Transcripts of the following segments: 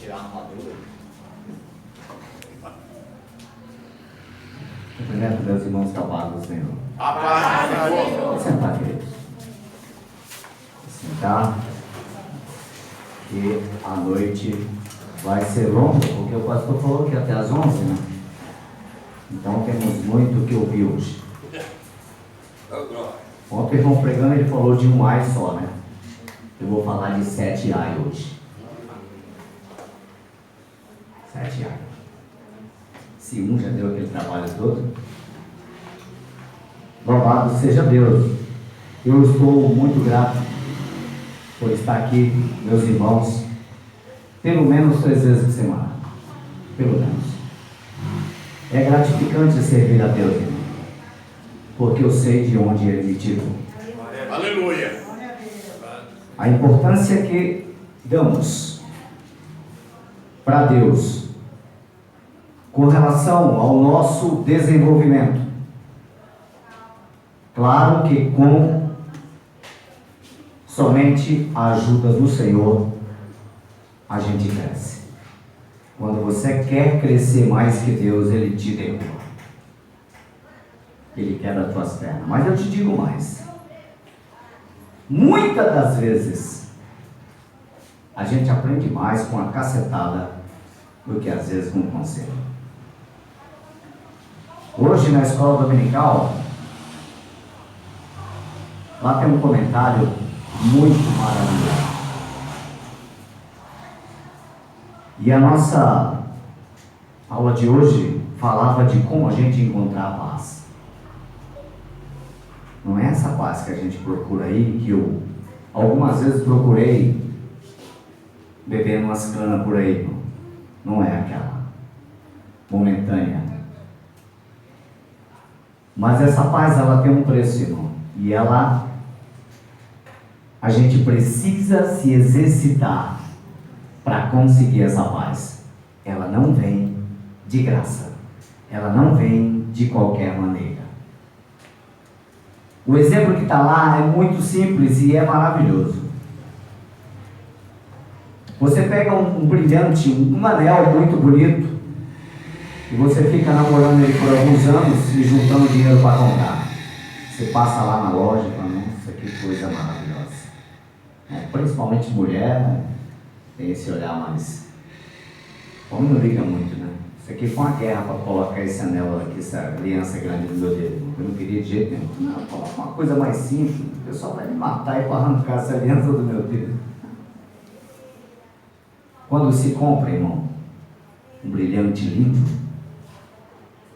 tirar a armadura. Cumprimento meus irmãos da paz do Senhor. A paz do Senhor. Vou sentar, queridos. Vou sentar. Que a noite vai ser longa, porque o pastor falou que até às 11, né? Então temos muito o que ouvir hoje. Ontem o irmão pregando, ele falou de um ai só, né? Eu vou falar de 7 ai hoje. 7 ai. Se um já deu aquele trabalho todo, louvado seja Deus. Eu estou muito grato por estar aqui, meus irmãos, pelo menos 3 vezes por semana. Pelo menos. É gratificante servir a Deus, irmão, porque eu sei de onde Ele me tirou. Aleluia. A importância que damos para Deus com relação ao nosso desenvolvimento. Claro que com somente a ajuda do Senhor a gente cresce. Quando você quer crescer mais que Deus, Ele te derruba. Ele quebra as tuas pernas. Mas eu te digo mais. Muitas das vezes a gente aprende mais com a cacetada do que às vezes com o conselho. Hoje na escola dominical, lá tem um comentário muito maravilhoso. E a nossa aula de hoje falava de como a gente encontrar a paz. Não é essa paz que a gente procura aí, que eu algumas vezes procurei bebendo umas canas por aí. Não é aquela momentânea. Mas essa paz, ela tem um preço, irmão. E ela, a gente precisa se exercitar para conseguir essa paz. Ela não vem de graça. Ela não vem de qualquer maneira. O exemplo que está lá é muito simples e é maravilhoso. Você pega um brilhante, um anel muito bonito, e você fica namorando ele por alguns anos e juntando dinheiro para comprar. Você passa lá na loja e fala, nossa, que coisa maravilhosa. Principalmente mulher, tem esse olhar mais... Homem não liga muito, né? Isso aqui foi uma guerra para colocar esse anel aqui, essa aliança grande no meu dedo. Eu não queria de jeito nenhum. Não, coloca uma coisa mais simples. O pessoal vai me matar e para arrancar essa aliança do meu dedo. Quando se compra, irmão, um brilhante lindo,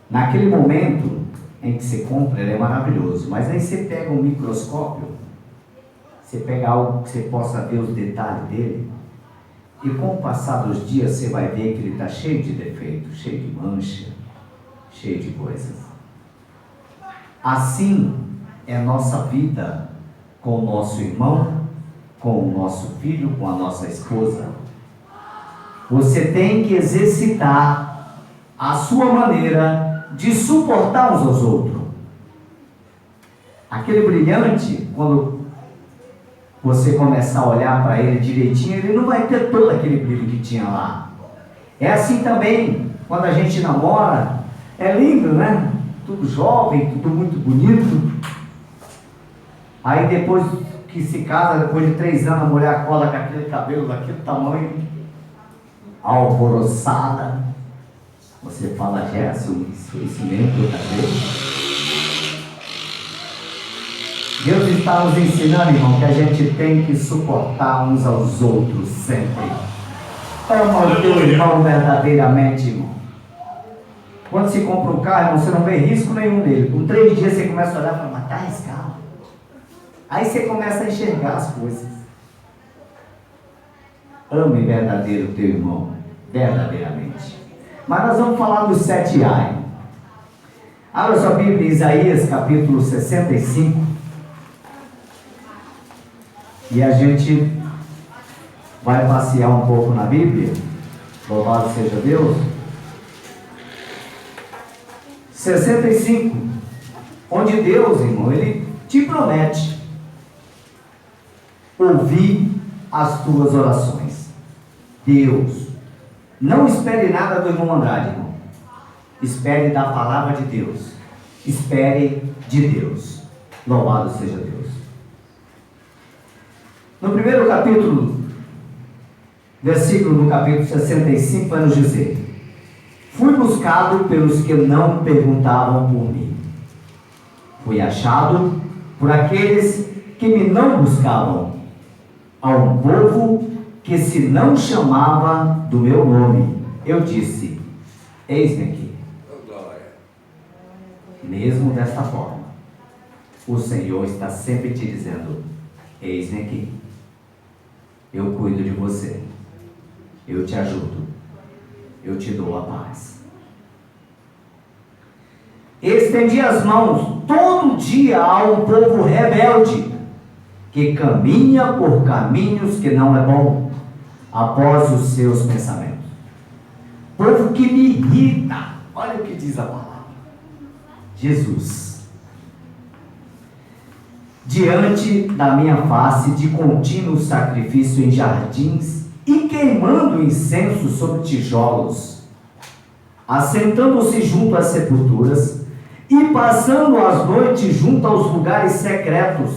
naquele momento em que você compra, ele é maravilhoso. Mas aí você pega um microscópio, você pega algo que você possa ver os detalhes dele, e com o passar dos dias você vai ver que ele está cheio de defeitos, cheio de mancha, cheio de coisas. Assim é nossa vida com o nosso irmão, com o nosso filho, com a nossa esposa. Você tem que exercitar a sua maneira de suportar uns aos outros. Aquele brilhante, quando você começar a olhar para ele direitinho, ele não vai ter todo aquele brilho que tinha lá. É assim também, quando a gente namora, é lindo, né? Tudo jovem, tudo muito bonito. Aí depois que se casa, depois de 3 anos, a mulher acorda com aquele cabelo daquele tamanho, alvoroçada. Você fala, Gerson, isso mesmo que eu cabelo? Deus está nos ensinando, irmão, que a gente tem que suportar uns aos outros sempre. Ama o teu irmão verdadeiramente, irmão. Quando se compra um carro, irmão, você não vê risco nenhum nele. Com 3 dias você começa a olhar e fala, mas está arriscado. Aí você começa a enxergar as coisas. Ame verdadeiro o teu irmão, verdadeiramente. Mas nós vamos falar dos 7 ai. Abra sua Bíblia em Isaías, capítulo 65. E a gente vai passear um pouco na Bíblia. Louvado seja Deus. 65. Onde Deus, irmão, Ele te promete ouvir as tuas orações. Deus Não espere nada do irmão Andrade, irmão. Espere da palavra de Deus. Espere de Deus. Louvado seja Deus. No primeiro capítulo, versículo no capítulo 65, vai nos dizer: fui buscado pelos que não perguntavam por mim. Fui achado por aqueles que me não buscavam. A um povo que se não chamava do meu nome, eu disse: eis-me aqui. Mesmo desta forma, o Senhor está sempre te dizendo: eis-me aqui. Eu cuido de você. Eu te ajudo. Eu te dou a paz. Estendi as mãos todo dia a um povo rebelde, que caminha por caminhos que não é bom, após os seus pensamentos. Povo que me irrita. Olha o que diz a palavra. Jesus. Diante da minha face, de contínuo sacrifício em jardins, e queimando incenso sobre tijolos, assentando-se junto às sepulturas, e passando as noites junto aos lugares secretos,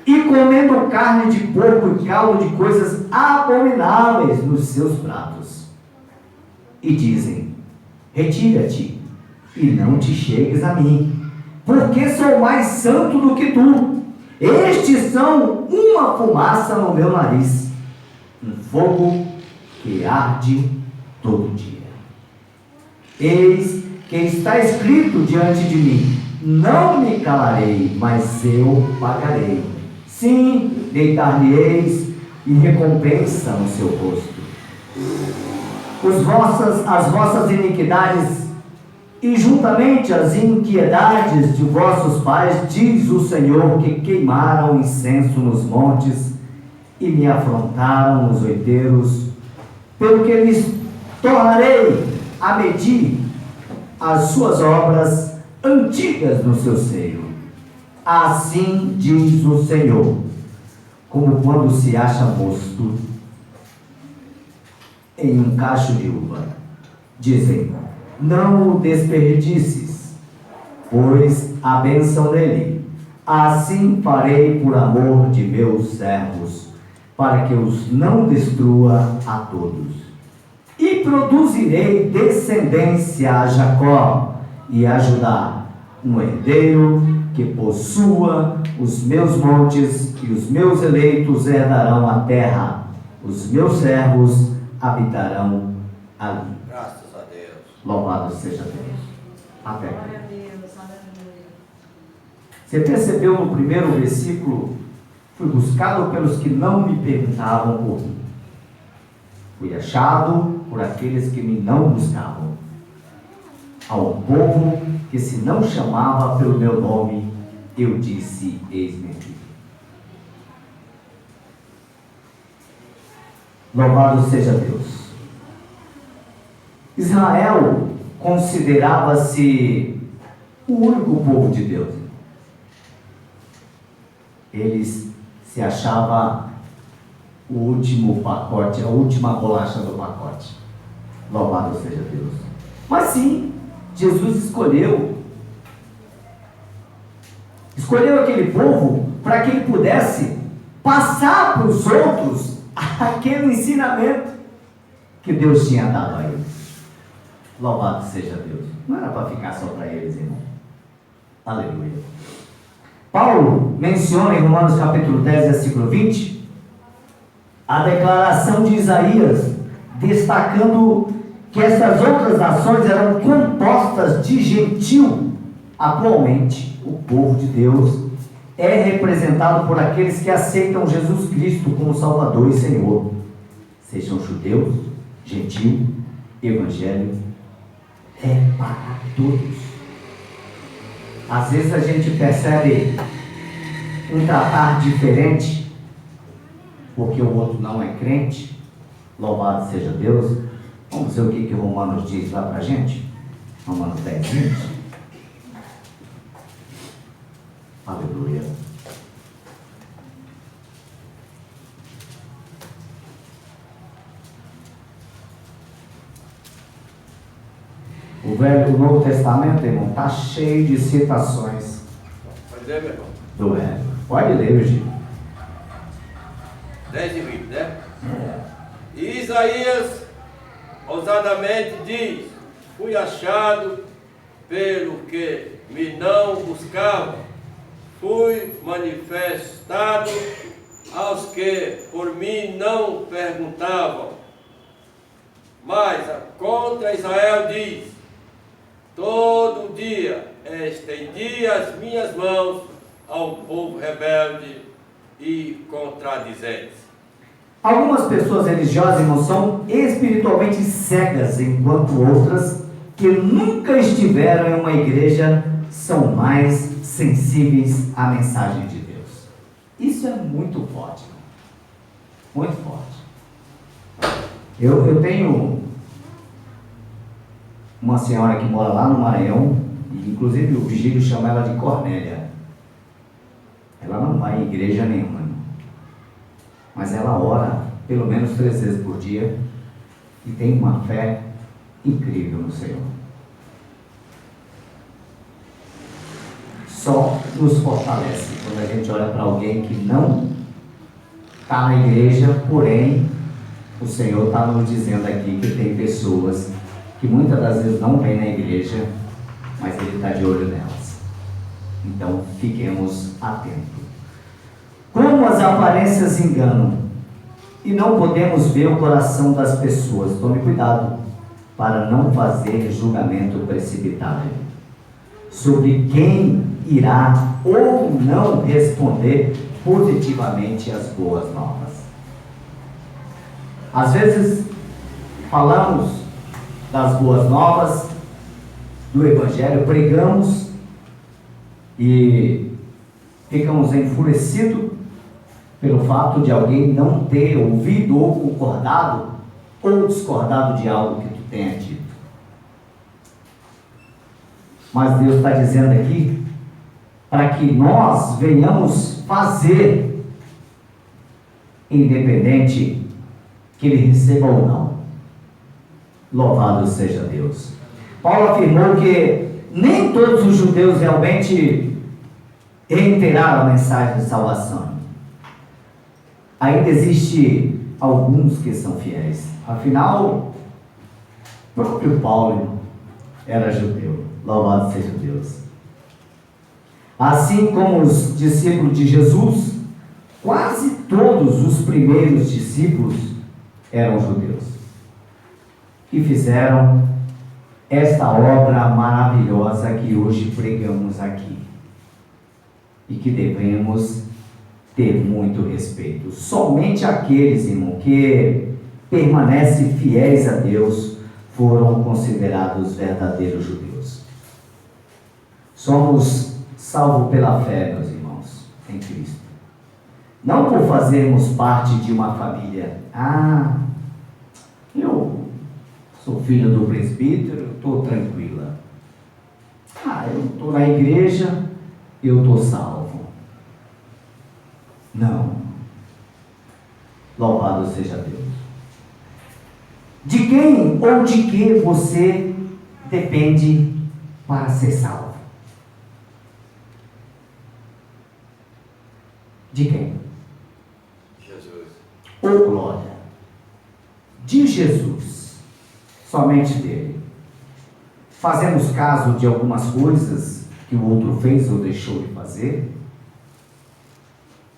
e comendo carne de porco e caldo de coisas abomináveis nos seus pratos. E dizem: retira-te, e não te chegues a mim, porque sou mais santo do que tu. Estes são uma fumaça no meu nariz, um fogo que arde todo dia. Eis que está escrito diante de mim: não me calarei, mas eu pagarei. Sim, deitar-lhe-eis e recompensa no seu rosto. As vossas iniquidades e juntamente as impiedades de vossos pais, diz o Senhor, que queimaram incenso nos montes e me afrontaram nos outeiros, pelo que lhes tornarei a medir as suas obras antigas no seu seio. Assim diz o Senhor, como quando se acha mosto em um cacho de uva. Dizem: não o desperdices, pois a bênção dele. Assim farei por amor de meus servos, para que os não destrua a todos. E produzirei descendência a Jacó e a Judá, um herdeiro que possua os meus montes, e os meus eleitos herdarão a terra. Os meus servos habitarão ali. Graças a Deus. Louvado seja Deus. Até. Glória a Deus, aleluia. Você percebeu no primeiro versículo: fui buscado pelos que não me perguntavam por mim. Fui achado por aqueles que me não buscavam. Ao povo que se não chamava pelo meu nome, eu disse: eis-me aqui. Louvado seja Deus. Israel considerava-se o único povo de Deus. Eles se achavam o último pacote, a última bolacha do pacote. Louvado seja Deus. Mas sim, Jesus escolheu aquele povo para que ele pudesse passar para os outros aquele ensinamento que Deus tinha dado a eles. Louvado seja Deus. Não era para ficar só para eles, irmão. Aleluia. Paulo menciona em Romanos capítulo 10, versículo 20, a declaração de Isaías, destacando que essas outras nações eram compostas de gentil. Atualmente, o povo de Deus é representado por aqueles que aceitam Jesus Cristo como Salvador e Senhor. Sejam judeus, gentil, evangelho, é para todos. Às vezes a gente percebe um tratar diferente, porque o outro não é crente. Louvado seja Deus. Vamos ver o que Romanos diz lá para a gente. Romanos 10, 20. Aleluia. O Novo Testamento, irmão, está cheio de citações Pode ler, meu irmão. do Velho. Pode ler, Virgílio. 10 e 20, né? E Isaías ousadamente diz: fui achado pelo que me não buscavam, fui manifestado aos que por mim não perguntavam. Mas contra Israel diz: todo dia estendi as minhas mãos ao povo rebelde e contradizente. Algumas pessoas religiosas, irmão, são espiritualmente cegas, enquanto outras que nunca estiveram em uma igreja são mais sensíveis à mensagem de Deus. Isso é muito forte, irmão. Muito forte. Eu tenho uma senhora que mora lá no Maranhão, e inclusive o Vigílio chama ela de Cornélia. Ela não vai em igreja nenhuma, irmão. Mas ela ora pelo menos 3 vezes por dia e tem uma fé incrível no Senhor. Só nos fortalece quando a gente olha para alguém que não está na igreja, porém o Senhor está nos dizendo aqui que tem pessoas que muitas das vezes não vêm na igreja, mas Ele está de olho nelas. Então fiquemos atentos. Como as aparências enganam e não podemos ver o coração das pessoas, tome cuidado para não fazer julgamento precipitado sobre quem irá ou não responder positivamente às boas novas. Às vezes falamos das boas novas do Evangelho, pregamos e ficamos enfurecidos pelo fato de alguém não ter ouvido ou concordado ou discordado de algo que tu tenha dito. Mas Deus está dizendo aqui para que nós venhamos fazer, independente que ele receba ou não. Louvado seja Deus. Paulo afirmou que nem todos os judeus realmente reiteraram a mensagem de salvação. Ainda existe alguns que são fiéis. Afinal, o próprio Paulo era judeu. Louvado seja Deus. Assim como os discípulos de Jesus, quase todos os primeiros discípulos eram judeus. E fizeram esta obra maravilhosa que hoje pregamos aqui. E que devemos ter muito respeito. Somente aqueles, irmão, que permanecem fiéis a Deus foram considerados verdadeiros judeus. Somos salvos pela fé, meus irmãos, em Cristo. Não por fazermos parte de uma família. Eu sou filho do presbítero, estou tranquila. Eu estou na igreja, eu estou salvo. Não. Louvado seja Deus. De quem ou de que você depende para ser salvo? De quem? Jesus. Ou glória? De Jesus. Somente dele. Fazemos caso de algumas coisas que o outro fez ou deixou de fazer?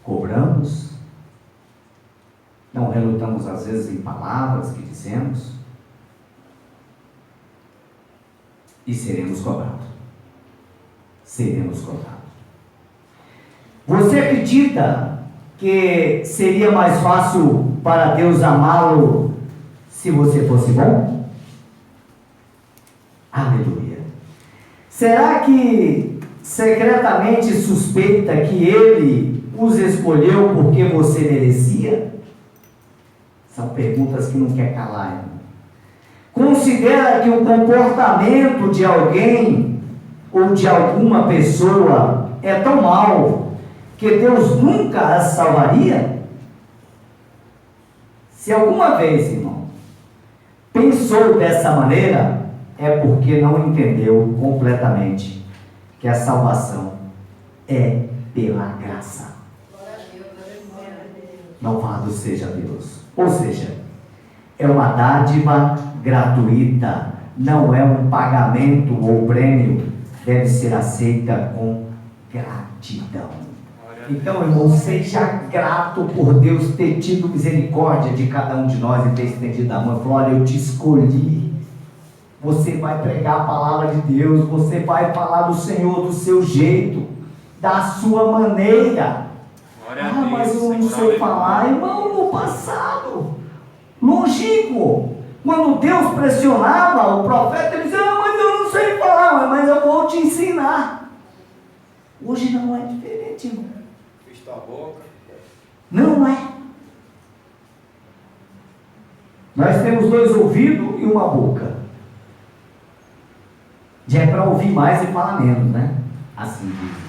Cobramos? Não relutamos às vezes em palavras que dizemos? E seremos cobrados. Seremos cobrados. Você acredita que seria mais fácil para Deus amá-lo se você fosse bom? Aleluia. Será que secretamente suspeita que Ele os escolheu porque você merecia? São perguntas que não quer calar, irmão. Considera que o comportamento de alguém ou de alguma pessoa é tão mau que Deus nunca as salvaria? Se alguma vez, irmão, pensou dessa maneira, é porque não entendeu completamente que a salvação é pela graça. Louvado seja Deus. Ou seja, é uma dádiva gratuita, não é um pagamento ou prêmio, deve ser aceita com gratidão. Então, irmão, seja grato por Deus ter tido misericórdia de cada um de nós e ter estendido a mão e falou: olha, eu te escolhi. Você vai pregar a palavra de Deus, você vai falar do Senhor do seu jeito, da sua maneira. Mas eu não sei falar, irmão. No passado, longínquo, quando Deus pressionava o profeta, ele dizia: mas eu não sei falar, mas eu vou te ensinar. Hoje não é diferente, irmão. Fecha a boca. Não é. Nós temos 2 ouvidos e uma boca. Já é para ouvir mais e falar menos, né? Assim diz.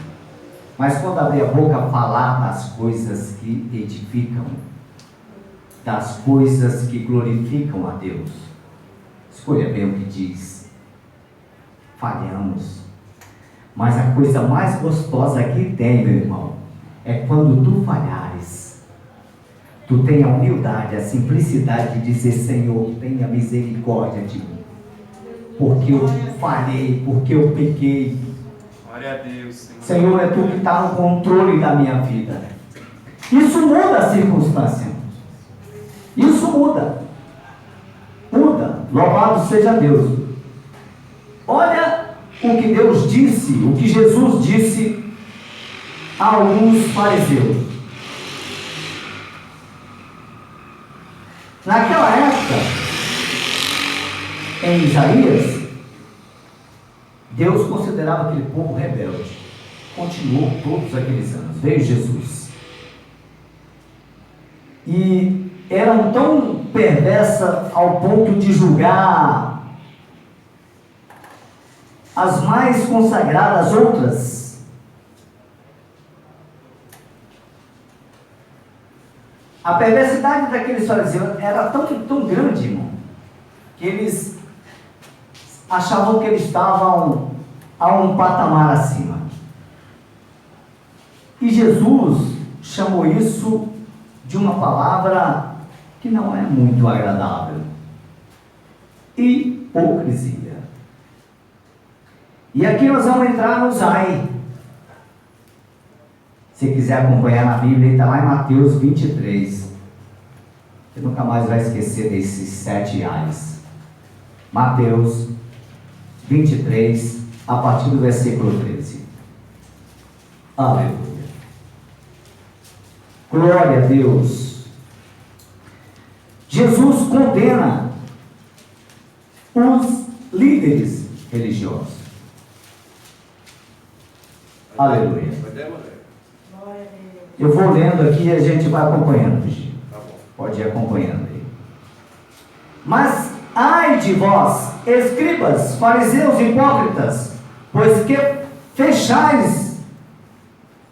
Mas quando abrir a boca, falar das coisas que edificam, das coisas que glorificam a Deus. Escolha bem o que diz. Falhamos. Mas a coisa mais gostosa que tem, meu irmão, é quando tu falhares, tu tem a humildade, a simplicidade de dizer: Senhor, tenha misericórdia de mim, porque eu falhei, porque eu pequei. Glória a Deus, Senhor, é tu que está no controle da minha vida. Isso muda a circunstância. Isso muda. Muda. Louvado seja Deus. Olha o que Deus disse, o que Jesus disse a alguns fariseus. Naquela época, em Isaías, Deus considerava aquele povo rebelde. Continuou todos aqueles anos. Veio Jesus. E eram tão perversas ao ponto de julgar as mais consagradas outras. A perversidade daqueles fariseus era tão grande, irmão, que eles achavam que eles estavam a um patamar acima. E Jesus chamou isso de uma palavra que não é muito agradável: hipocrisia. E aqui nós vamos entrar no Zai. Se quiser acompanhar na Bíblia, está lá em Mateus 23. Você nunca mais vai esquecer desses 7 A's. Mateus 23, a partir do versículo 13. Aleluia. Glória a Deus. Jesus condena os líderes religiosos. Aleluia. Eu vou lendo aqui e a gente vai acompanhando, Virgínia. Pode ir acompanhando aí. Mas ai de vós, escribas, fariseus hipócritas, pois que fechais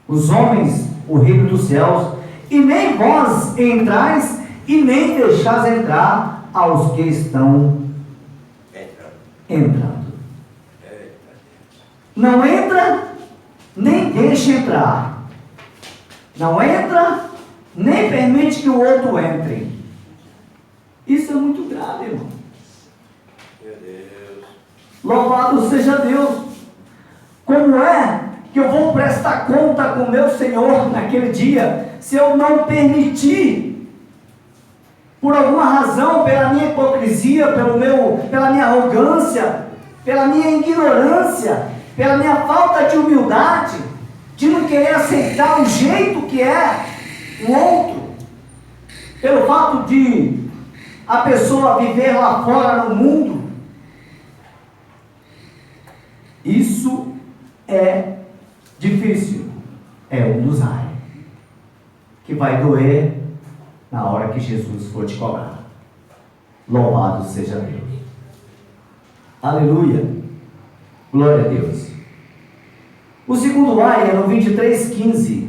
os homens o reino dos céus, e nem vós entrais, e nem deixais entrar aos que estão entrando. Não entra, nem deixa entrar. Não entra, nem permite que o outro entre. Isso é muito grave, irmão. Meu Deus. Louvado seja Deus. Como é que eu vou prestar conta com meu Senhor naquele dia, se eu não permitir, por alguma razão, pela minha hipocrisia, pela minha arrogância, pela minha ignorância, pela minha falta de humildade, de não querer aceitar o jeito que é o outro, pelo fato de a pessoa viver lá fora no mundo. Isso é difícil, é um dos ai, que vai doer na hora que Jesus for te cobrar. Louvado seja Deus. Aleluia. Glória a Deus. O segundo ai é no 23:15.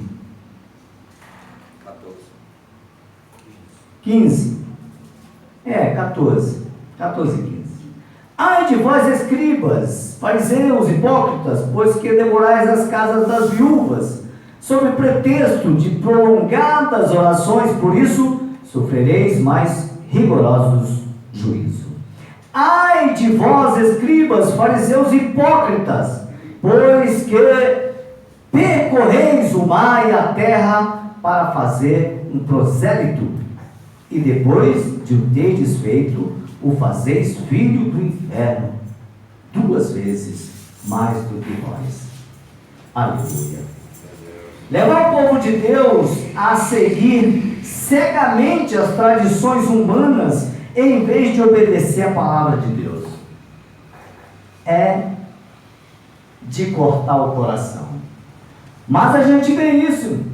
14. 14, 15. Ai de vós, escribas, fariseus, hipócritas, pois que devorais as casas das viúvas, sob pretexto de prolongadas orações, por isso sofrereis mais rigorosos juízo. Ai de vós, escribas, fariseus, hipócritas, pois que percorreis o mar e a terra para fazer um prosélito, e depois de o terdes feito, o fazeis filho do inferno, 2 vezes mais do que vós. Aleluia. Levar o povo de Deus a seguir cegamente as tradições humanas, em vez de obedecer a palavra de Deus, é de cortar o coração. Mas a gente vê isso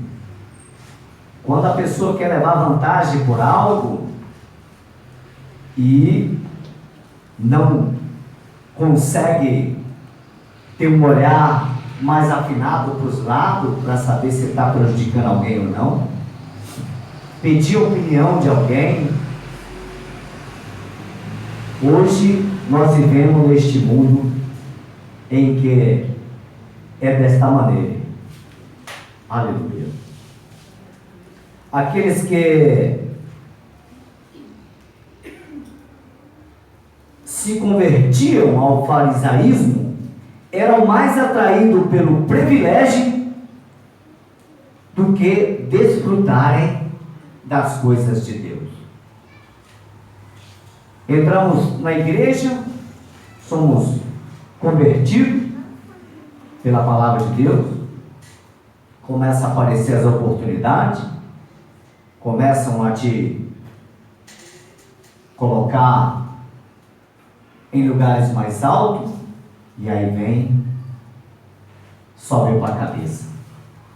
quando a pessoa quer levar vantagem por algo e não consegue ter um olhar mais afinado para os lados para saber se está prejudicando alguém ou não, pedir a opinião de alguém. Hoje nós vivemos neste mundo em que é desta maneira. Aleluia. Aqueles que se convertiam ao farisaísmo eram mais atraídos pelo privilégio do que desfrutarem das coisas de Deus. Entramos na igreja, somos convertidos pela palavra de Deus, começam a aparecer as oportunidades, começam a te colocar em lugares mais altos, e aí vem, sobe para a cabeça.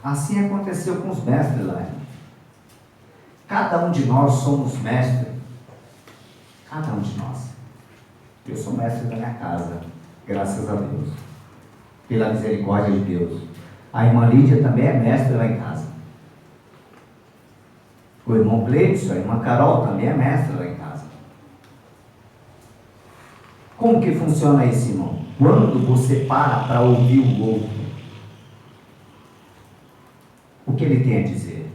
Assim aconteceu com os mestres lá. Cada um de nós somos mestres. Cada um de nós. Eu sou mestre da minha casa, graças a Deus, pela misericórdia de Deus. A irmã Lídia também é mestre lá em casa. O irmão Cleidson, a irmã Carol também é mestre lá em casa. Como que funciona isso, irmão? Quando você para ouvir o outro, o que ele tem a dizer?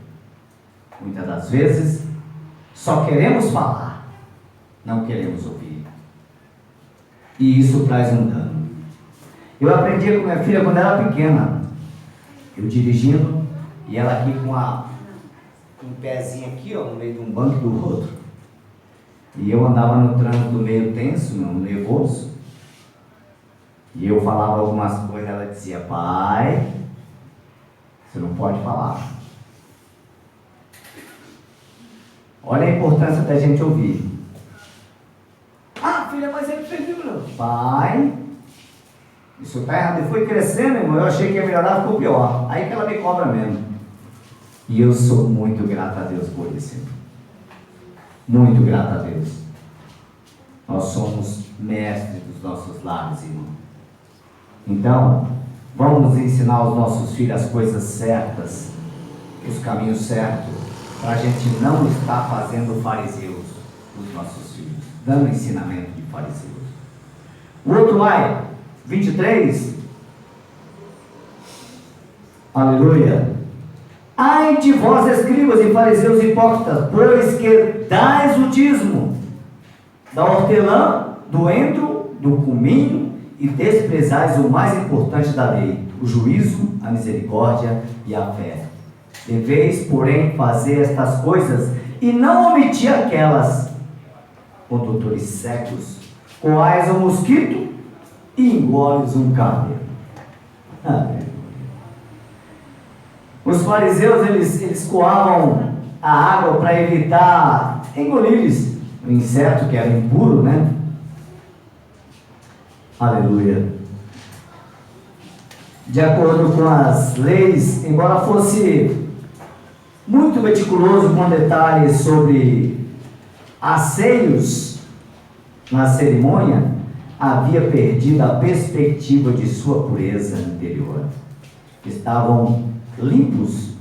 Muitas das vezes, só queremos falar, não queremos ouvir. E isso traz um dano. Eu aprendi com minha filha quando era pequena. Eu dirigindo, e ela aqui com um pezinho aqui, ó, no meio de um banco do outro. E eu andava no trânsito meio tenso, nervoso. E eu falava algumas coisas, ela dizia: pai, você não pode falar. Olha a importância da gente ouvir. Ah, filha, mas ele fez isso. Pai, isso está errado. E foi crescendo, irmão. Eu achei que ia melhorar, ficou pior. Aí que ela me cobra mesmo. E eu sou muito grato a Deus por isso, irmão. Muito grato a Deus. Nós somos mestres dos nossos lares, irmão. Então, vamos ensinar aos nossos filhos as coisas certas, os caminhos certos, para a gente não estar fazendo fariseus dos nossos filhos, dando ensinamento de fariseus. O outro lá, 23. Aleluia. Ai de vós, escribas e fariseus hipócritas, pois que dais o dízimo da hortelã, do endro, do cominho, e desprezais o mais importante da lei, o juízo, a misericórdia e a fé. Deveis, porém, fazer estas coisas e não omitir aquelas. Condutores cegos, coais um mosquito e engoles um camelo. Os fariseus, eles coavam a água para evitar engolir o inseto que era impuro, né? Aleluia. De acordo com as leis, embora fosse muito meticuloso com detalhes sobre asseios na cerimônia, havia perdido a perspectiva de sua pureza interior. Estavam limpos,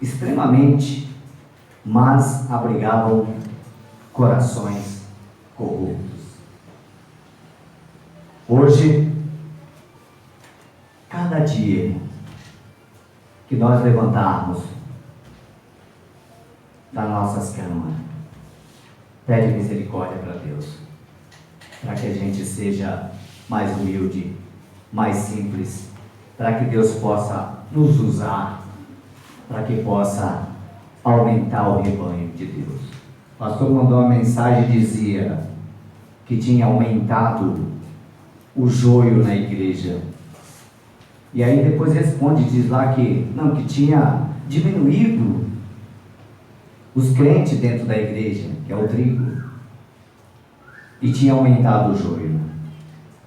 extremamente, mas abrigavam corações corruptos. Hoje, cada dia que nós levantarmos das nossas camas, pede misericórdia para Deus, para que a gente seja mais humilde, mais simples, para que Deus possa nos usar, para que possa aumentar o rebanho de Deus. O pastor mandou uma mensagem e dizia que tinha aumentado o joio na igreja. E aí depois responde, diz lá que não, que tinha diminuído os crentes dentro da igreja, que é o trigo, e tinha aumentado o joio.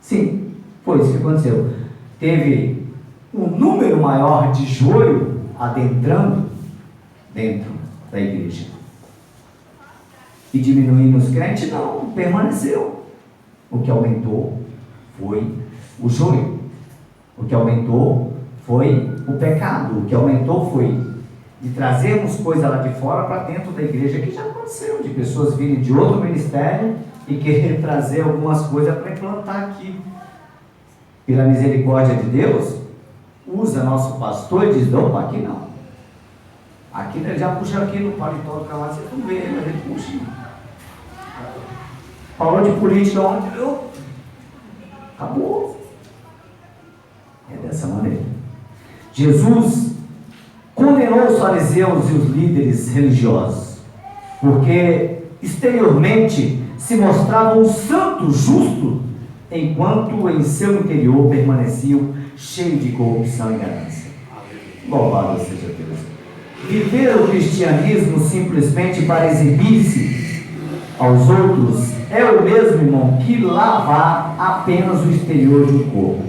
Sim, foi isso que aconteceu. Teve um número maior de joio adentrando dentro da igreja. E diminuindo os crentes, não, permaneceu. O que aumentou foi o joio. O que aumentou foi o pecado. O que aumentou foi de trazermos coisa lá de fora para dentro da igreja, que já aconteceu, de pessoas virem de outro ministério e querer trazer algumas coisas para implantar aqui. Pela misericórdia de Deus, usa nosso pastor e diz, opa, aqui não. Aqui ele já puxa aqui no paletó do cavalo, vocês não veem, mas ele puxa. Falou de política ontem, acabou. É dessa maneira. Jesus condenou os fariseus e os líderes religiosos, porque exteriormente se mostravam um santo justo, enquanto em seu interior permaneciam cheios de corrupção e ganância. Louvado seja Deus. Viver o cristianismo simplesmente para exibir-se aos outros é o mesmo, irmão, que lavar apenas o exterior do corpo.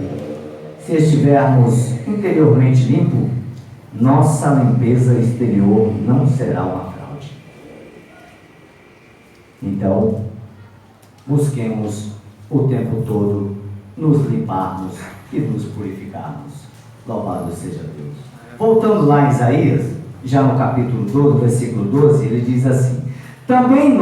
Se estivermos interiormente limpos, nossa limpeza exterior não será uma fraude. Então, busquemos o tempo todo nos limparmos e nos purificarmos. Louvado seja Deus. Voltando lá em Isaías, já no capítulo 12, versículo 12, ele diz assim: também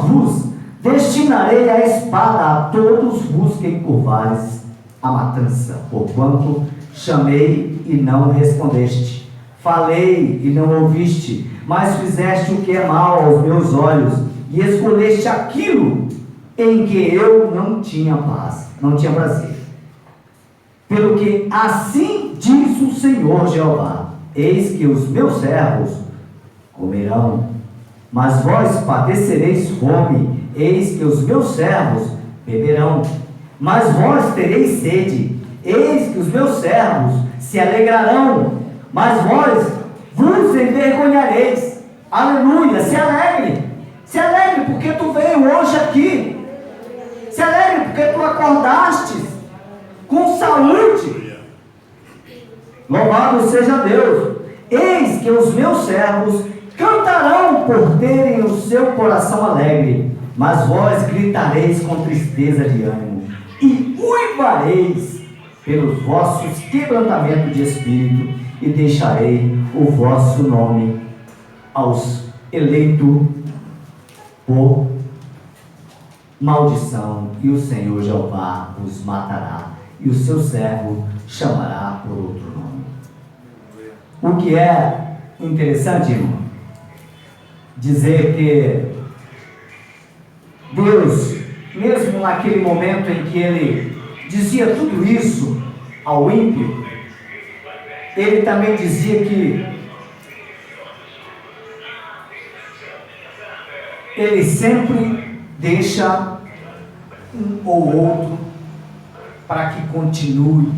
vos destinarei a espada a todos vos que encurvares a matança, porquanto chamei e não respondeste, falei e não ouviste, mas fizeste o que é mal aos meus olhos, e escolheste aquilo em que eu não tinha paz, não tinha prazer. Pelo que assim diz o Senhor Jeová: eis que os meus servos comerão, mas vós padecereis fome. Eis que os meus servos beberão, mas vós tereis sede. Eis que os meus servos se alegrarão, mas vós vos envergonhareis. Aleluia, se alegre. Se alegre porque tu veio hoje aqui. Se alegre porque tu acordaste com saúde. Louvado seja Deus. Eis que os meus servos cantarão por terem o seu coração alegre, mas vós gritareis com tristeza de ânimo e uivareis pelos vossos quebrantamentos de espírito, e deixarei o vosso nome aos eleitos por maldição, e o Senhor Jeová os matará, e o seu servo chamará por outro nome. O que é interessante, irmão, dizer que Deus, mesmo naquele momento em que ele dizia tudo isso ao ímpio, ele também dizia que ele sempre deixa um ou outro para que continue,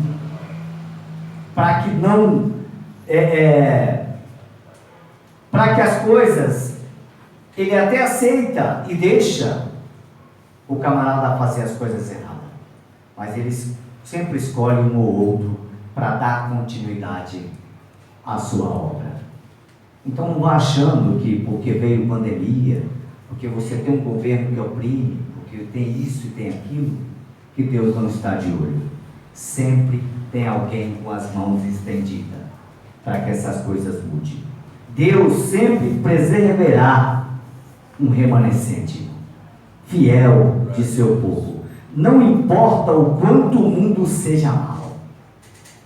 para que não para que as coisas, ele até aceita e deixa o camarada fazer as coisas erradas, mas ele sempre escolhe um ou outro para dar continuidade à sua obra. Então não vá achando que porque veio pandemia, porque você tem um governo que oprime, porque tem isso e tem aquilo, que Deus não está de olho. Sempre tem alguém com as mãos estendidas para que essas coisas mudem. Deus sempre preservará um remanescente. fiel de seu povo. Não importa o quanto o mundo seja mau,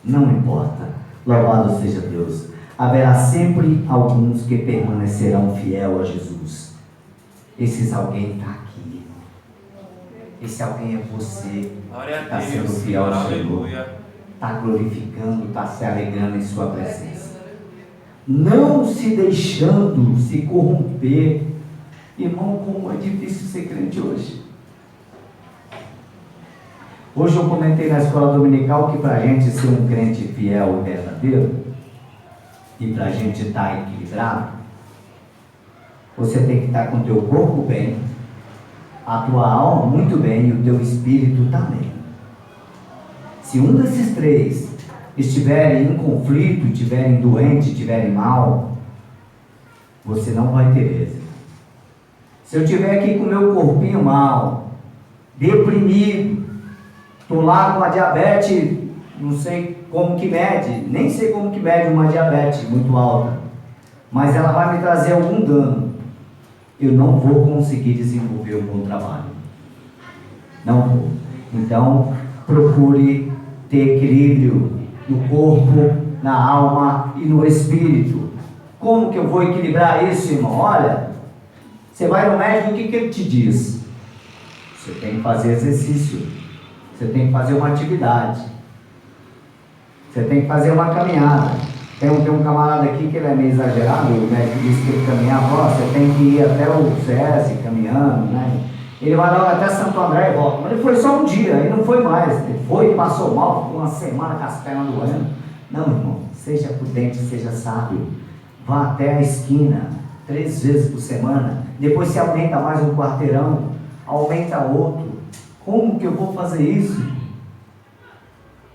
não importa, louvado seja Deus, haverá sempre alguns que permanecerão fiel a Jesus. Esses alguém está aqui. Esse alguém é você, que Glória está a sendo Deus. fiel ao Senhor, Aleluia. está glorificando, está se alegrando em sua presença, não se deixando se corromper. Irmão, como é difícil ser crente hoje. Hoje eu comentei na escola dominical que para a gente ser um crente fiel e verdadeiro, e para a gente estar equilibrado, você tem que estar com o teu corpo bem, a tua alma muito bem e o teu espírito também. Se um desses três estiverem em conflito, estiverem doentes, estiverem mal, você não vai ter êxito. Se eu estiver aqui com o meu corpinho mal, deprimido, estou lá com a diabetes, não sei como que mede, nem sei como que mede uma diabetes muito alta, mas ela vai me trazer algum dano, eu não vou conseguir desenvolver o meu trabalho. Não vou. Então, procure ter equilíbrio no corpo, na alma e no espírito. Como que eu vou equilibrar isso, irmão? Olha, você vai no médico, o que ele te diz? Você tem que fazer exercício, você tem que fazer uma atividade, você tem que fazer uma caminhada. Tem um camarada aqui que ele é meio exagerado, o médico disse que ele caminhava, você tem que ir até o SESI caminhando, né? Ele vai logo até Santo André e volta. Mas ele foi só um dia, aí não foi mais. Ele foi e passou mal, ficou uma semana com as pernas doendo. Não, irmão, seja prudente, seja sábio. Vá até a esquina, 3 vezes por semana. Depois se aumenta mais um quarteirão, aumenta outro. Como que eu vou fazer isso?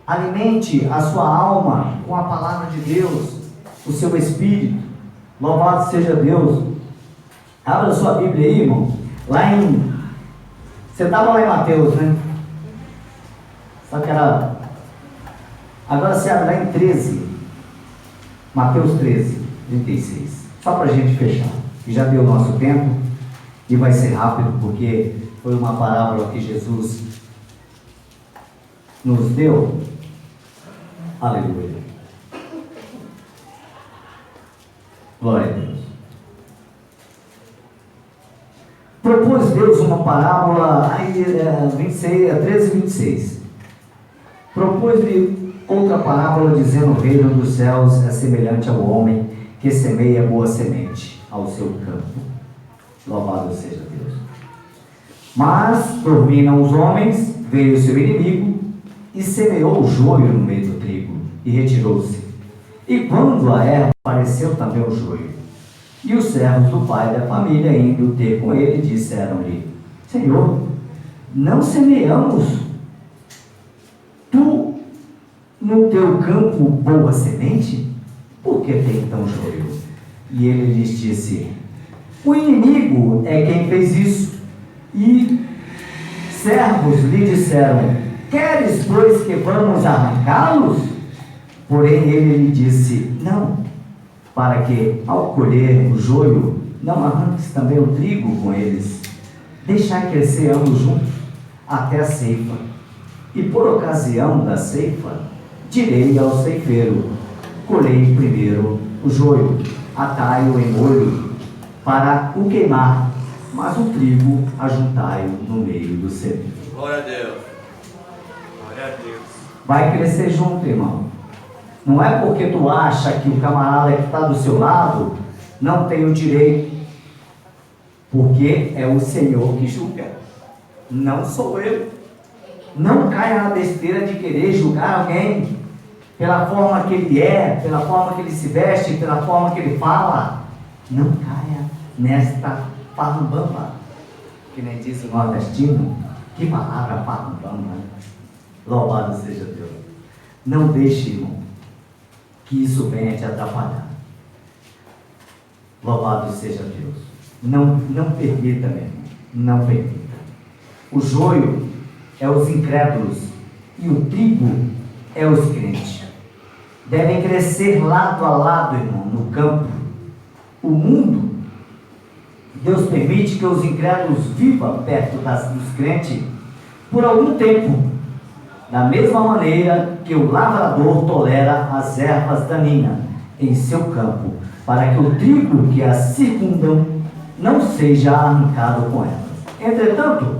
Alimente a sua alma com a palavra de Deus, o seu espírito. Louvado seja Deus. Abra a sua Bíblia aí, irmão. Você estava lá em Mateus, né? Só que era... Agora você abre lá em 13. Mateus 13, 36. Só para a gente fechar. E já deu o nosso tempo. E vai ser rápido, porque foi uma parábola que Jesus nos deu. Aleluia. Glória a Deus. Propôs Deus uma parábola, 13 e 26. Propôs-lhe outra parábola, dizendo: o reino dos céus é semelhante ao homem que semeia boa semente ao seu campo. Louvado seja Deus. Mas, dormindo os homens, veio o seu inimigo e semeou o joio no meio do trigo e retirou-se. E quando a erva apareceu, também o joio. E os servos do pai da família, indo ter com ele, disseram-lhe: Senhor, não semeamos tu no teu campo boa semente? Por que tem então joio? E ele lhes disse: o inimigo é quem fez isso. E servos lhe disseram: queres, pois, que vamos arrancá-los? Porém ele lhe disse: não, para que, ao colher o joio, não arranques também o trigo com eles. Deixai crescer ambos juntos, até a ceifa. E por ocasião da ceifa, direi ao ceifeiro: colhei primeiro o joio, atai-o em molho, para o queimar, mas o trigo ajuntai-o no meio do celeiro. Glória a Deus. Glória a Deus. Vai crescer junto, irmão. Não é porque tu acha que o camarada que está do seu lado não tem o direito, porque é o Senhor que julga, não sou eu. Não caia na besteira de querer julgar alguém pela forma que ele é, pela forma que ele se veste, pela forma que ele fala. Não caia nesta parrambamba, que nem diz o nordestino. Que palavra parrambamba, né? Louvado seja Deus. Não deixe, irmão, que isso venha te atrapalhar. Louvado seja Deus. Não permita, meu irmão. Não permita. O joio é os incrédulos e o trigo é os crentes. Devem crescer lado a lado, irmão, no campo. O mundo Deus permite que os incrédulos vivam perto dos crentes por algum tempo, da mesma maneira que o lavrador tolera as ervas daninhas em seu campo, para que o trigo que as circundam não seja arrancado com elas. Entretanto,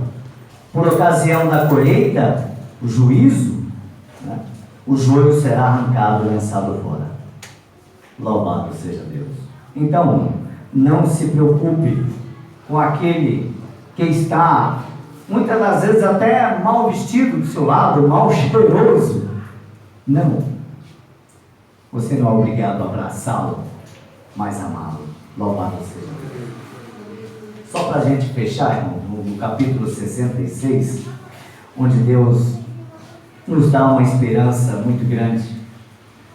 por ocasião da colheita, o juízo, o joio será arrancado e lançado fora. Louvado seja Deus. Então, não se preocupe com aquele que está, muitas das vezes, até mal vestido do seu lado, mal cheiroso. Não. Você não é obrigado a abraçá-lo, mas amá-lo. Louvado seja Deus. Só para a gente fechar, irmão, no capítulo 66, onde Deus nos dá uma esperança muito grande.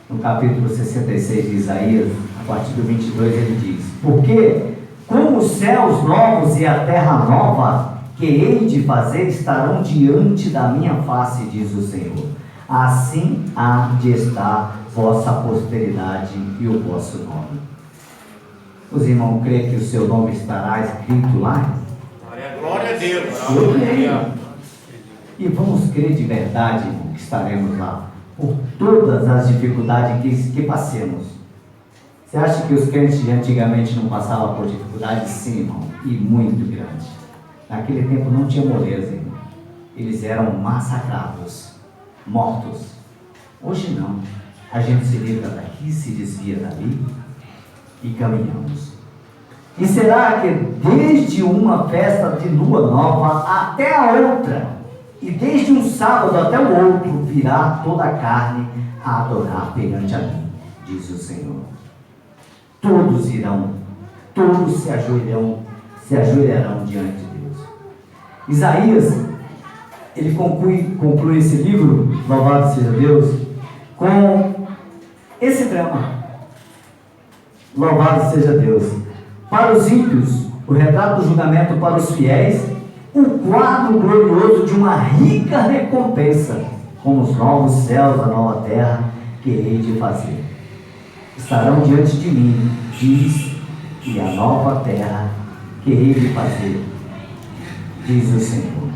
No capítulo 66 de Isaías, a partir do 22, ele diz: porque como os céus novos e a terra nova que hei de fazer estarão diante da minha face, diz o Senhor, assim há de estar vossa posteridade e o vosso nome. Os irmãos creem que o seu nome estará escrito lá? Glória a Deus. Eu creio. E vamos crer de verdade, irmão, que estaremos lá, por todas as dificuldades que passemos. Você acha que os crentes de antigamente não passavam por dificuldades? Sim, irmão, e muito grande. Naquele tempo não tinha moleza, irmão. Eles eram massacrados, mortos. Hoje não. A gente se livra daqui, se desvia dali e caminhamos. E será que desde uma festa de lua nova até a outra, e desde um sábado até o outro, virá toda a carne a adorar perante a mim, diz o Senhor. Todos irão, todos se ajoelharão diante de Deus. Isaías, ele conclui esse livro, louvado seja Deus, com esse drama. Louvado seja Deus. Para os ímpios, o retrato do julgamento; para os fiéis, o quadro glorioso de uma rica recompensa, com os novos céus, a nova terra que hei de fazer. Estarão diante de mim, diz, e a nova terra que hei de fazer, diz o Senhor.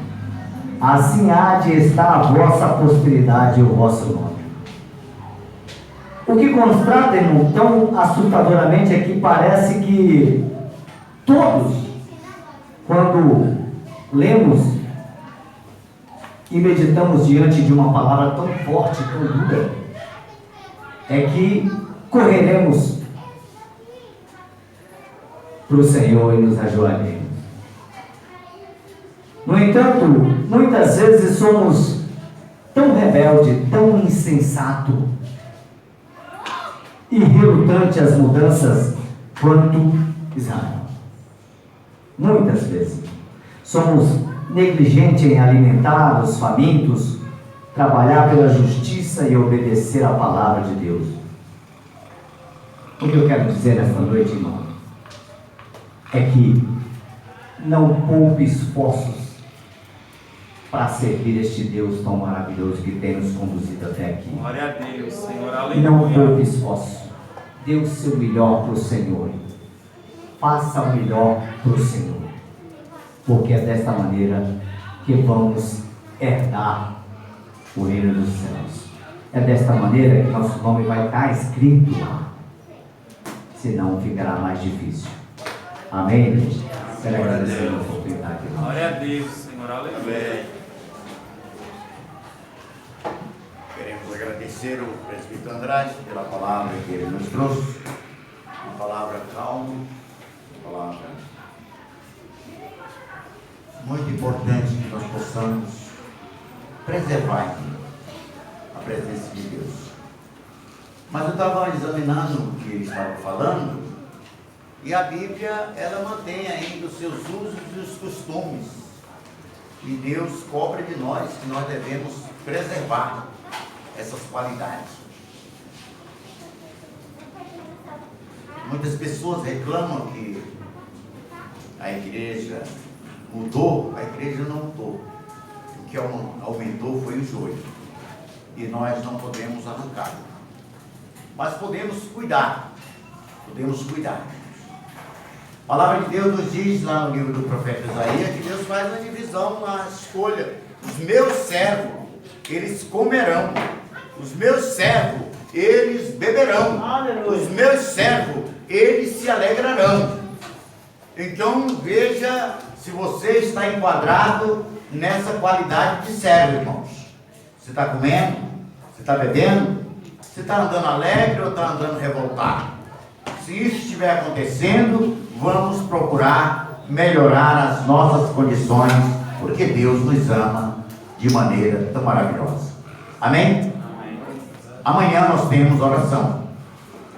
Assim há de estar a vossa posteridade e o vosso nome. O que constata, irmão, tão assustadoramente é que parece que todos, quando lemos e meditamos diante de uma palavra tão forte, tão dura, é que correremos para o Senhor e nos ajoelharemos. No entanto, muitas vezes somos tão rebeldes, tão insensatos e relutantes às mudanças quanto Israel. Muitas vezes somos negligentes em alimentar os famintos, trabalhar pela justiça e obedecer à palavra de Deus. O que eu quero dizer nesta noite, irmão, é que não poupe esforços para servir este Deus tão maravilhoso que tem nos conduzido até aqui. Glória a Deus, Senhor, Não aleluia. poupe esforço. Dê o seu melhor para o Senhor. Faça o melhor para o Senhor. Porque é desta maneira que vamos herdar o reino dos céus. É desta maneira que nosso nome vai estar escrito lá. Senão ficará mais difícil. Amém, gente? Quero agradecer a oportunidade. Glória a Deus, Senhor, aleluia. Queremos agradecer o presbítero Andrade pela palavra que ele nos trouxe. Uma palavra calma, uma palavra muito importante que nós possamos preservar aqui a presença de Deus. Mas eu estava examinando o que ele estava falando, e a Bíblia, ela mantém ainda os seus usos e os costumes. E Deus cobra de nós que nós devemos preservar essas qualidades. Muitas pessoas reclamam que a igreja mudou. A igreja não mudou. O que aumentou foi o joio. E nós não podemos arrancar. Mas podemos cuidar. Podemos cuidar. A palavra de Deus nos diz lá no livro do profeta Isaías que Deus faz uma divisão na escolha. Os meus servos, eles comerão. Os meus servos, eles beberão. Os meus servos, eles se alegrarão. Então veja se você está enquadrado nessa qualidade de servo, irmãos. Você está comendo? Você está bebendo? Você está andando alegre ou está andando revoltado? Se isso estiver acontecendo, vamos procurar melhorar as nossas condições, porque Deus nos ama de maneira tão maravilhosa. Amém? Amanhã nós temos oração.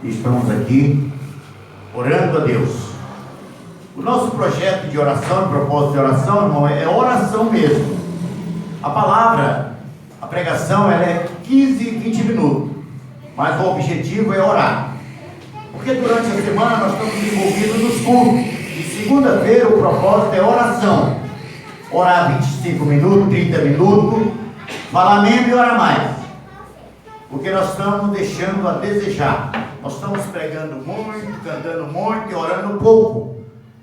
Estamos aqui orando a Deus. O nosso projeto de oração, propósito de oração, irmão, é oração mesmo. A palavra, a pregação, ela é 15, 20 minutos. Mas o objetivo é orar. Porque durante a semana nós estamos envolvidos nos cultos. E segunda-feira o propósito é oração. Orar 25 minutos, 30 minutos, falar menos e orar mais. Porque nós estamos deixando a desejar. Nós estamos pregando muito, cantando muito e orando pouco.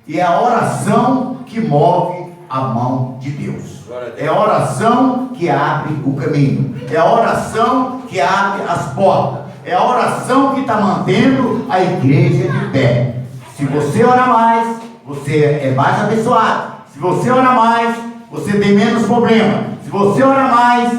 E é a oração que move a mão de Deus. É a oração que abre o caminho. É a oração que abre as portas. É a oração que está mantendo a igreja de pé. Se você ora mais, você é mais abençoado. Se você ora mais, você tem menos problema. Se você ora mais,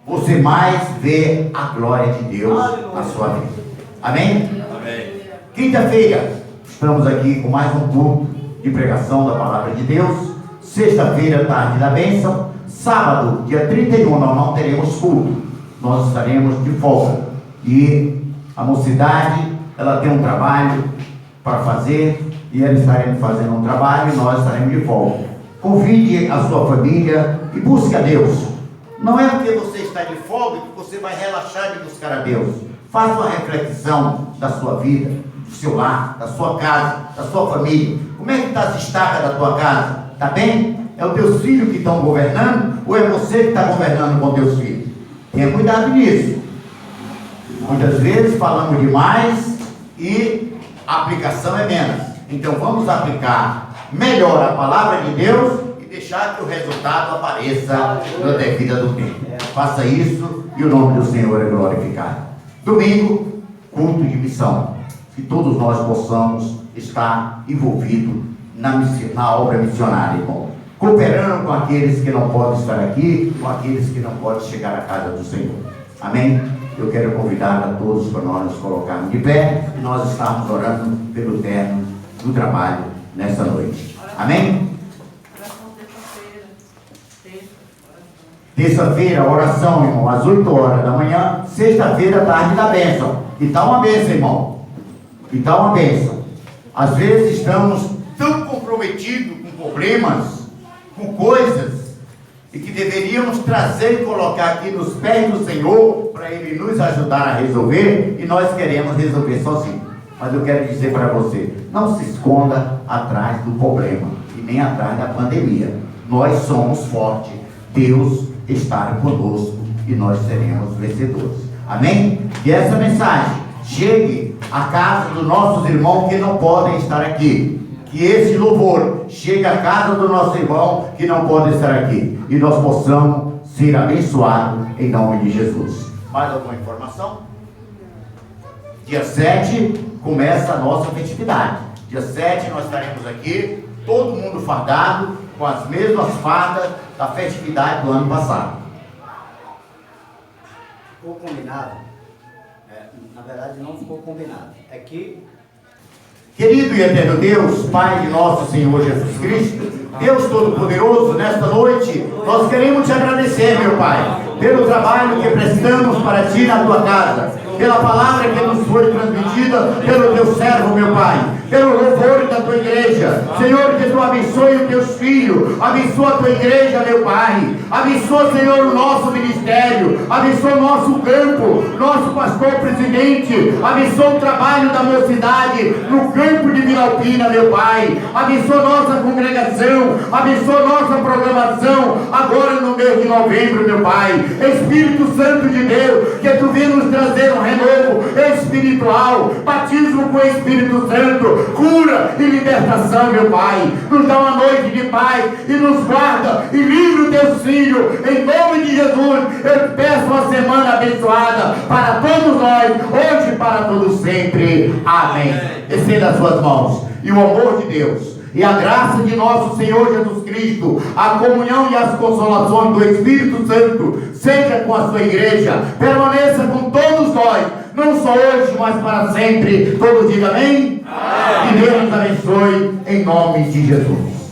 você mais vê a glória de Deus na sua vida. Amém? Amém. Quinta-feira, estamos aqui com mais um culto de pregação da palavra de Deus. Sexta-feira, tarde da bênção. Sábado, dia 31, nós não teremos culto. Nós estaremos de folga. E a mocidade, ela tem um trabalho para fazer. E eles estaremos fazendo um trabalho e nós estaremos de folga. Convide a sua família e busque a Deus. Não é porque você está de folga que você vai relaxar de buscar a Deus. Faça uma reflexão da sua vida, do seu lar, da sua casa, da sua família. Como é que está as estacas da tua casa? Está bem? É os teus filhos que estão governando ou é você que está governando com teus filhos? Tenha cuidado nisso. Muitas vezes falamos demais e a aplicação é menos. Então vamos aplicar melhor a palavra de Deus e deixar que o resultado apareça na devida do tempo. Faça isso e o nome do Senhor é glorificado. Domingo, culto de missão. Que todos nós possamos estar envolvidos na obra missionária, irmão. Cooperando com aqueles que não podem estar aqui, com aqueles que não podem chegar à casa do Senhor. Amém? Eu quero convidar a todos para nós nos colocarmos de pé e nós estarmos orando pelo término do trabalho nessa noite. Amém? Terça-feira, oração, irmão, às 8 horas da manhã. Sexta-feira, tarde da bênção. E tá uma bênção, irmão. E tá uma bênção. Às vezes estamos tão comprometidos com problemas, com coisas, e que deveríamos trazer e colocar aqui nos pés do Senhor, para Ele nos ajudar a resolver, e nós queremos resolver sozinhos. Mas eu quero dizer para você, não se esconda atrás do problema, e nem atrás da pandemia. Nós somos fortes, Deus está conosco, e nós seremos vencedores. Amém? E essa mensagem chegue à casa dos nossos irmãos que não podem estar aqui. Que esse louvor chegue à casa do nosso irmão que não pode estar aqui. E nós possamos ser abençoados em nome de Jesus. Mais alguma informação? Dia 7 começa a nossa festividade. Dia 7 nós estaremos aqui, todo mundo fardado, com as mesmas fardas da festividade do ano passado. Ficou combinado? Na verdade não ficou combinado. É que Querido e eterno Deus, Pai de nosso Senhor Jesus Cristo, Deus Todo-Poderoso, nesta noite, nós queremos te agradecer, meu Pai, pelo trabalho que prestamos para ti na tua casa, pela palavra que nos foi transmitida pelo teu servo, meu Pai, pelo louvor da tua igreja. Senhor, que tu abençoe os teus filhos, abençoa a tua igreja, meu Pai, abençoa, Senhor, o nosso ministério, abençoa o nosso campo, nosso pastor presidente, abençoa o trabalho da mocidade no campo de Vila Alpina, meu Pai, abençoa nossa congregação, abençoa nossa programação, agora no mês de novembro, meu Pai. Espírito Santo de Deus, que tu venha nos trazer um renovo espiritual, batismo com o Espírito Santo, cura e libertação. coração, meu Pai. Nos dá uma noite de paz e nos guarda e livra os teus filhos. Em nome de Jesus, eu te peço uma semana abençoada para todos nós, hoje e para todos sempre. Amém. Estenda as suas mãos. E o amor de Deus, e a graça de nosso Senhor Jesus Cristo, a comunhão e as consolações do Espírito Santo, seja com a sua igreja, permaneça com todos nós, não só hoje, mas para sempre. Todos digam amém? Amém. E Deus nos abençoe, em nome de Jesus.